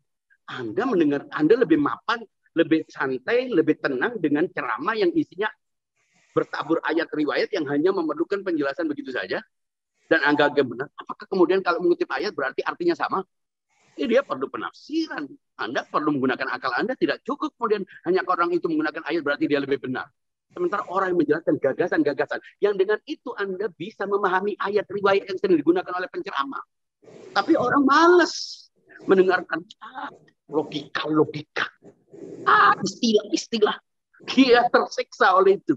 Anda lebih mapan, lebih santai, lebih tenang dengan ceramah yang isinya bertabur ayat riwayat yang hanya memerlukan penjelasan begitu saja. Dan anggap benar. Apakah kemudian kalau mengutip ayat berarti artinya sama? Dia perlu penafsiran. Anda perlu menggunakan akal Anda, tidak cukup kemudian hanya orang itu menggunakan ayat berarti dia lebih benar. Sementara orang yang menjelaskan gagasan-gagasan, yang dengan itu Anda bisa memahami ayat riwayat yang sering digunakan oleh penceramah. Tapi orang malas mendengarkan logika, istilah-istilah. Dia tersiksa oleh itu.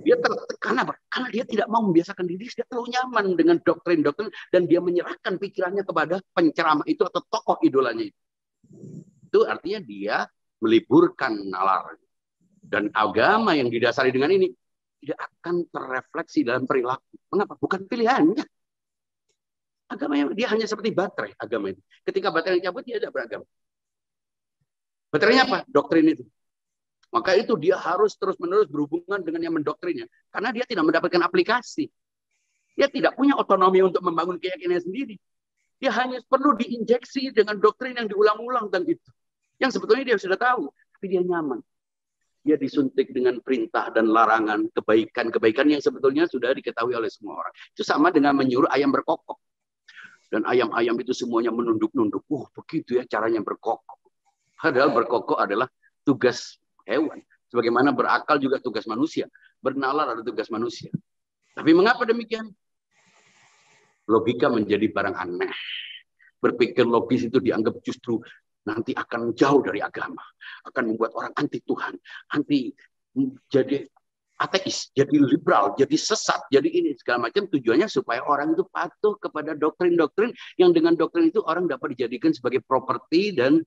Dia tertekan apa? Karena dia tidak mau membiasakan diri, dia terlalu nyaman dengan doktrin-doktrin dan dia menyerahkan pikirannya kepada penceramah itu atau tokoh idolanya itu. Itu artinya dia meliburkan nalar. Dan agama yang didasari dengan ini tidak akan terrefleksi dalam perilaku. Mengapa? Bukan pilihannya. Agama dia hanya seperti baterai agama itu. Ketika baterai dicabut dia tidak beragama. Baterainya apa? Doktrin itu. Maka itu dia harus terus-menerus berhubungan dengan yang mendoktrinnya. Karena dia tidak mendapatkan aplikasi. Dia tidak punya otonomi untuk membangun keyakinannya sendiri. Dia hanya perlu diinjeksi dengan doktrin yang diulang-ulang tentang itu. Yang sebetulnya dia sudah tahu. Tapi dia nyaman. Dia disuntik dengan perintah dan larangan kebaikan-kebaikan yang sebetulnya sudah diketahui oleh semua orang. Itu sama dengan menyuruh ayam berkokok. Dan ayam-ayam itu semuanya menunduk-nunduk. Begitu ya caranya berkokok. Padahal berkokok adalah tugas hewan. Sebagaimana berakal juga tugas manusia. Bernalar adalah tugas manusia. Tapi mengapa demikian? Logika menjadi barang aneh. Berpikir logis itu dianggap justru nanti akan jauh dari agama. Akan membuat orang anti Tuhan. Jadi ateis, jadi liberal, jadi sesat, jadi ini. Segala macam tujuannya supaya orang itu patuh kepada doktrin-doktrin yang dengan doktrin itu orang dapat dijadikan sebagai properti dan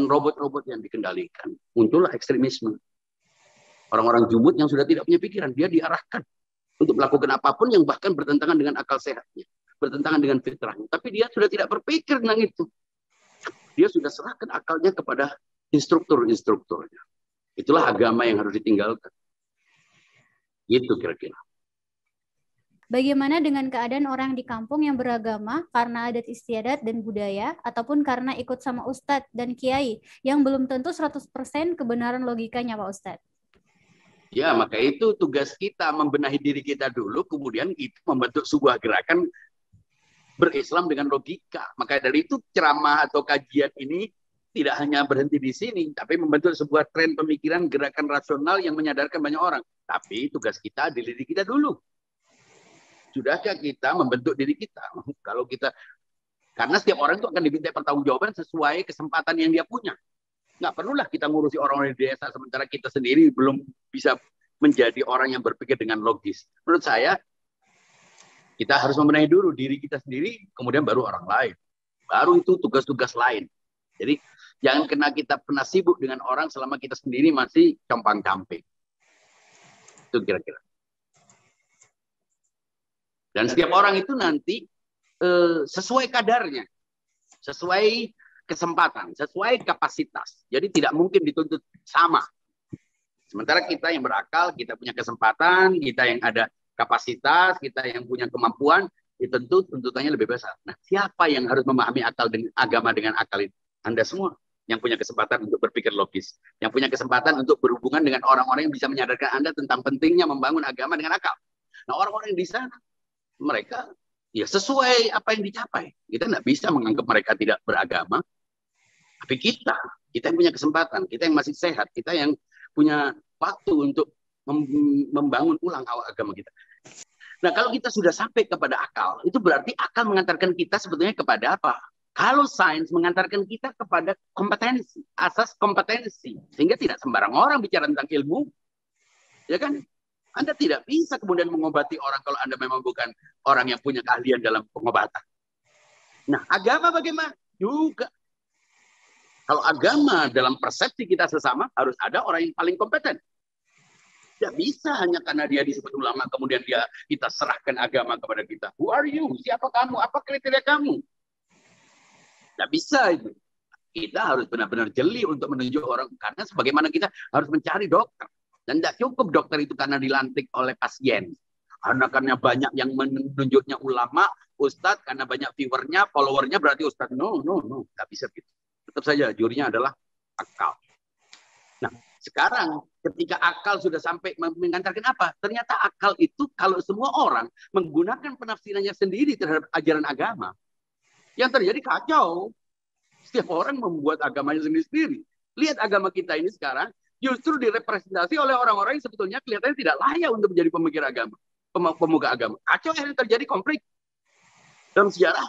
robot-robot yang dikendalikan. Muncullah ekstremisme. Orang-orang jumud yang sudah tidak punya pikiran, dia diarahkan untuk melakukan apapun yang bahkan bertentangan dengan akal sehatnya, bertentangan dengan fitrahnya. Tapi dia sudah tidak berpikir tentang itu. Dia sudah serahkan akalnya kepada instruktur-instrukturnya. Itulah agama yang harus ditinggalkan. Itu kira-kira. Bagaimana dengan keadaan orang di kampung yang beragama karena adat istiadat dan budaya, ataupun karena ikut sama ustadz dan kiai, yang belum tentu 100% kebenaran logikanya, Pak Ustadz? Ya, maka itu tugas kita membenahi diri kita dulu, kemudian itu membentuk sebuah gerakan berislam dengan logika. Maka dari itu ceramah atau kajian ini tidak hanya berhenti di sini, tapi membentuk sebuah tren pemikiran gerakan rasional yang menyadarkan banyak orang. Tapi tugas kita di diri kita dulu. Sudahkah kita membentuk diri kita? Kalau kita, karena setiap orang itu akan diminta pertanggungjawaban sesuai kesempatan yang dia punya. Nggak perlulah kita ngurusi orang-orang di desa sementara kita sendiri belum bisa menjadi orang yang berpikir dengan logis. Menurut saya, kita harus membenahi dulu diri kita sendiri, kemudian baru orang lain. Baru itu tugas-tugas lain. Jadi jangan kena kita pernah sibuk dengan orang selama kita sendiri masih compang-camping. Itu kira-kira. Dan setiap orang itu nanti sesuai kadarnya, sesuai kesempatan, sesuai kapasitas. Jadi tidak mungkin dituntut sama. Sementara kita yang berakal, kita punya kesempatan, kita yang ada kapasitas, kita yang punya kemampuan, ya tentu tuntutannya lebih besar. Nah, siapa yang harus memahami akal dengan agama dengan akal itu? Anda semua yang punya kesempatan untuk berpikir logis, yang punya kesempatan untuk berhubungan dengan orang-orang yang bisa menyadarkan Anda tentang pentingnya membangun agama dengan akal. Nah, orang-orang yang di sana, mereka ya sesuai apa yang dicapai. Kita tidak bisa menganggap mereka tidak beragama. Tapi kita yang punya kesempatan, kita yang masih sehat, kita yang punya waktu untuk membangun ulang awal agama kita. Nah, kalau kita sudah sampai kepada akal, itu berarti akal mengantarkan kita sebetulnya kepada apa? Kalau sains mengantarkan kita kepada kompetensi, asas kompetensi. Sehingga tidak sembarang orang bicara tentang ilmu. Ya kan? Anda tidak bisa kemudian mengobati orang kalau Anda memang bukan orang yang punya keahlian dalam pengobatan. Nah, agama bagaimana? Juga. Kalau agama dalam persepsi kita sesama, harus ada orang yang paling kompeten. Tidak bisa hanya karena dia disebut ulama, kemudian kita serahkan agama kepada kita. Who are you? Siapa kamu? Apa kriteria kamu? Tidak bisa itu. Kita harus benar-benar jeli untuk menunjuk orang. Karena sebagaimana kita harus mencari dokter. Dan tidak cukup dokter itu karena dilantik oleh pasien. Karena banyak yang menunjuknya ulama, ustadz, karena banyak viewernya, followernya berarti ustadz. No. Tidak bisa gitu. Tetap saja jurinya adalah akal. Nah, sekarang ketika akal sudah sampai mengantarkan apa? Ternyata akal itu kalau semua orang menggunakan penafsirannya sendiri terhadap ajaran agama, yang terjadi kacau. Setiap orang membuat agamanya sendiri-sendiri. Lihat agama kita ini sekarang justru direpresentasi oleh orang-orang yang sebetulnya kelihatannya tidak layak untuk menjadi pemikir agama, pemuka agama. Kacau yang terjadi, konflik dalam sejarah,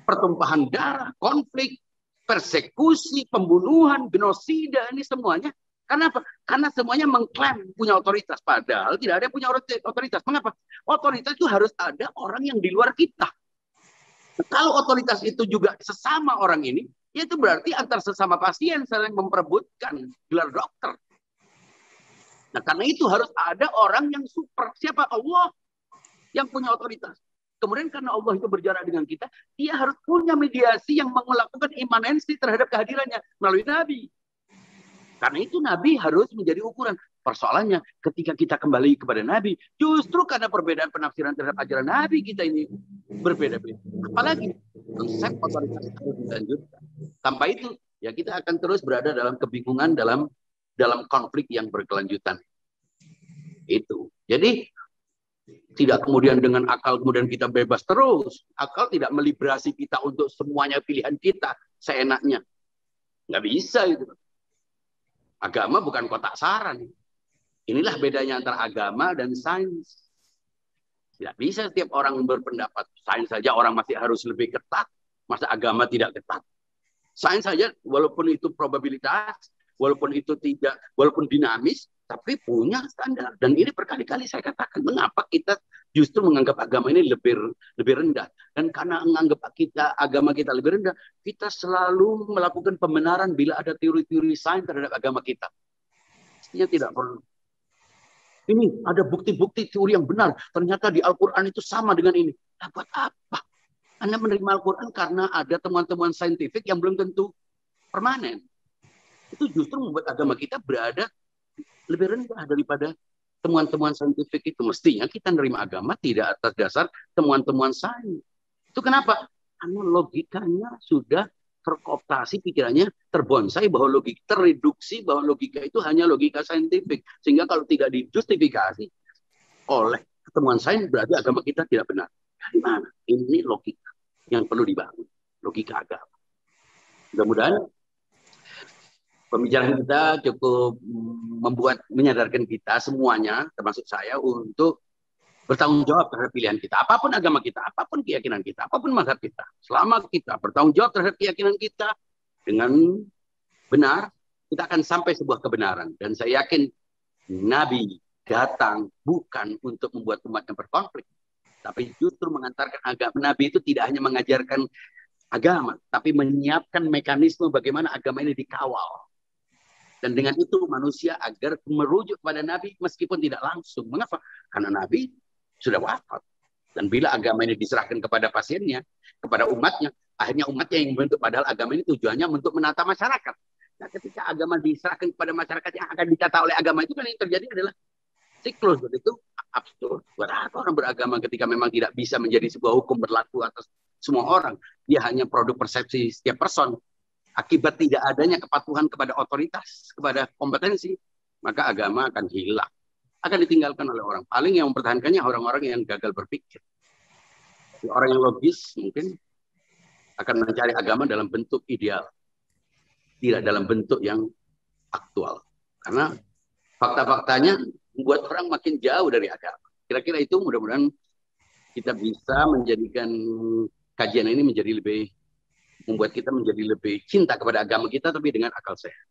pertumpahan darah, konflik, persekusi, pembunuhan, genosida, ini semuanya. Karena apa? Karena semuanya mengklaim punya otoritas. Padahal tidak ada yang punya otoritas. Mengapa? Otoritas itu harus ada orang yang di luar kita. Nah, kalau otoritas itu juga sesama orang ini, ya itu berarti antar sesama pasien saling memperebutkan gelar dokter. Nah, karena itu harus ada orang yang super. Siapa? Allah yang punya otoritas. Kemudian karena Allah itu berjarak dengan kita, dia harus punya mediasi yang melakukan imanensi terhadap kehadirannya melalui Nabi. Karena itu Nabi harus menjadi ukuran. Persoalannya ketika kita kembali kepada Nabi, justru karena perbedaan penafsiran terhadap ajaran Nabi kita ini berbeda-beda. Apalagi konsep otoritas harus dilanjutkan. Tanpa itu, ya kita akan terus berada dalam kebingungan, dalam konflik yang berkelanjutan. Itu. Jadi tidak kemudian dengan akal kemudian kita bebas terus. Akal tidak meliberasi kita untuk semuanya pilihan kita seenaknya. Nggak bisa itu. Agama bukan kotak saran. Inilah bedanya antara agama dan sains. Tidak bisa setiap orang berpendapat. Sains saja orang masih harus lebih ketat. Masa agama tidak ketat? Sains saja walaupun itu probabilitas, walaupun itu tidak, walaupun dinamis, tapi punya standar. Dan ini berkali-kali saya katakan, mengapa kita justru menganggap agama ini lebih rendah. Dan karena menganggap agama kita lebih rendah, kita selalu melakukan pembenaran bila ada teori-teori sains terhadap agama kita. Mestinya tidak perlu. Ini ada bukti-bukti teori yang benar. Ternyata di Al-Quran itu sama dengan ini. Nah, buat apa? Anda menerima Al-Quran karena ada temuan-temuan saintifik yang belum tentu permanen. Itu justru membuat agama kita berada lebih rendah daripada temuan-temuan saintifik itu. Mestinya kita menerima agama tidak atas dasar temuan-temuan sains. Itu kenapa? Karena logikanya sudah terkooptasi, pikirannya terbonsai bahwa logika, tereduksi bahwa logika itu hanya logika saintifik. Sehingga kalau tidak dijustifikasi oleh temuan sains, berarti agama kita tidak benar. Dari mana? Ini logika yang perlu dibangun. Logika agama. Mudah-mudahan pembicaraan kita cukup menyadarkan kita semuanya, termasuk saya, untuk bertanggung jawab terhadap pilihan kita. Apapun agama kita, apapun keyakinan kita, apapun mazhab kita. Selama kita bertanggung jawab terhadap keyakinan kita dengan benar, kita akan sampai sebuah kebenaran. Dan saya yakin Nabi datang bukan untuk membuat umatnya berkonflik, tapi justru mengantarkan agama. Nabi itu tidak hanya mengajarkan agama, tapi menyiapkan mekanisme bagaimana agama ini dikawal. Dan dengan itu manusia agar merujuk pada Nabi meskipun tidak langsung. Mengapa? Karena Nabi sudah wafat. Dan bila agama ini diserahkan kepada pasiennya, kepada umatnya, akhirnya umatnya yang membentuk. Padahal agama ini tujuannya untuk menata masyarakat. Nah, ketika agama diserahkan kepada masyarakat yang akan ditata oleh agama, itu kan yang terjadi adalah siklus. Begitu absurd. Buat apa orang beragama ketika memang tidak bisa menjadi sebuah hukum berlaku atas semua orang? Dia hanya produk persepsi setiap person. Akibat tidak adanya kepatuhan kepada otoritas, kepada kompetensi, maka agama akan hilang. Akan ditinggalkan oleh orang. Paling yang mempertahankannya orang-orang yang gagal berpikir. Orang yang logis mungkin akan mencari agama dalam bentuk ideal. tidak dalam bentuk yang aktual. Karena fakta-faktanya membuat orang makin jauh dari agama. Kira-kira itu mudah-mudahan kita bisa menjadikan kajian ini menjadi membuat kita menjadi lebih cinta kepada agama kita, tapi dengan akal sehat.